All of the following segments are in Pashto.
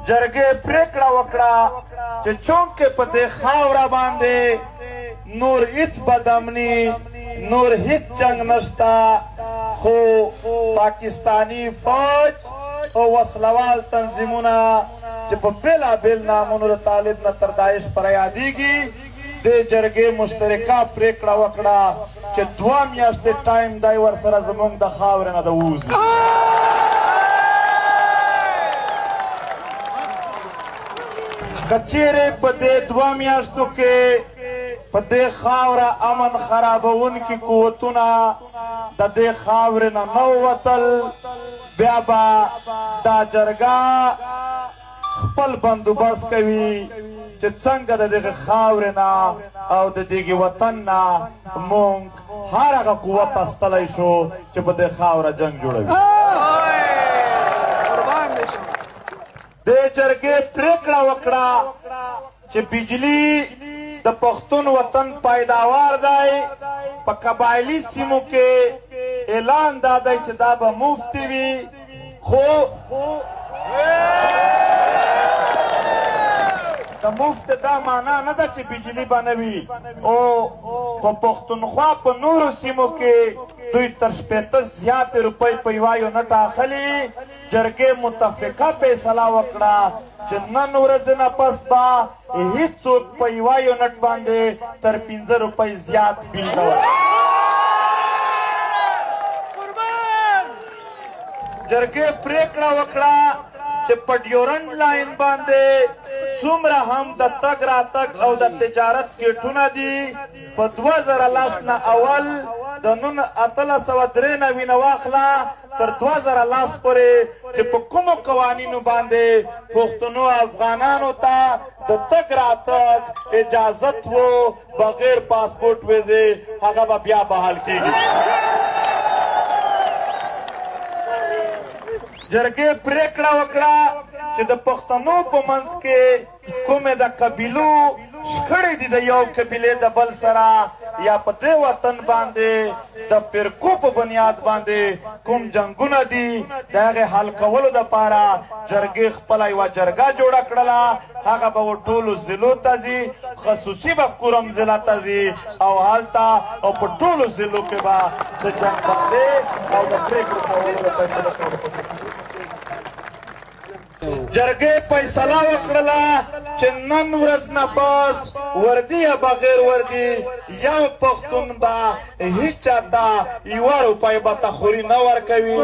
جرګې پریکړه وکړه چې چونکې په دې خاوره باندې نور هیڅ بدامني نور هیڅ جنگ نشته خو پاکستانی فوج او وسلوال تنظیمونه چې په بېلابېل نامونو د طالب نه تر داعش پره یادېږي دې جرګې مشترکه پریکړه وکړه چې 2 میاشتې ټایم دی ورسره زموږ د خاورې نه د ووځي که چیرې په دې 2 میاشتو کې په دې خاوره امن خرابونکي قوتونه د دې خاورې نه نه ووتل بیا به دا جرګه خپل بندوبست کوي چې څنګه د دغه خاورې نه او د دغه وطن نه مونږ هر هغه قوت استلی شو چې په دې خاوره جنګ جوړوي دې جرګې پریکړه وکړه چې بجلی د پښتون وطن پیداوار دی په قبایلي سیمو کې اعلان دا دی چې دا به مفت وي خو د مفت دا معنا نه ده چې بجلی به نه وي او په پښتونخوا په نورو سیمو کې دوی تر 80 زیاتې روپۍ په یوه یونټ اخلي جرګې متفقه فیصله وکړه چې نن ورځې نه پس به هیڅوک په یوه یونټ باندې تر 15 روپۍ زیات بیل نه ورکوي جرګې پریکړه وکړه چې په ډیورنډ لاین باندې څومره هم د تګ راتګ او د تجارت ګیټونه دي په 2010 نه اول د 1893 نه واخله تر 2010 پورې چې په کومو قوانینو باندې پښتنو افغانانو ته د تګ راتګ اجازت و بغیر پاسپورټ ویزې هغه به بیا بحال کېږي جرګې پریکړه وکړه چې د پښتنو په منځ کې کومې د قبیلو شخړې دي د یو قبیلې د بل سره یا په دې وطن باندې د فرقو په بنیاد باندې کوم جنګونه دي د هغې حل کولو دپاره جرګې خپله یوه جرګه جوړه کړله هغه به ټولو ضلعو ته ځي خصوصي به کورم ضلع ته ځي او هلته او په ټولو ضلعو کې به د جنګ بندۍ او د پرېکړو کولو د فیصله کولو جرګې فیصله وکړله چې نن ورځ نه پس وردي یا بغیر وردي یو پښتون به هیچ چاته 1 روپۍ بتخوري نه ورکوي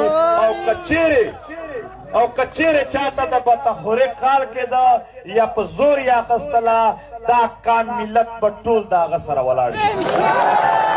او که چیرې چاته د بتخوري کار کېده یا په زور یې اخیستله دا کان ملت به ټول د هغه سره ولاړ وي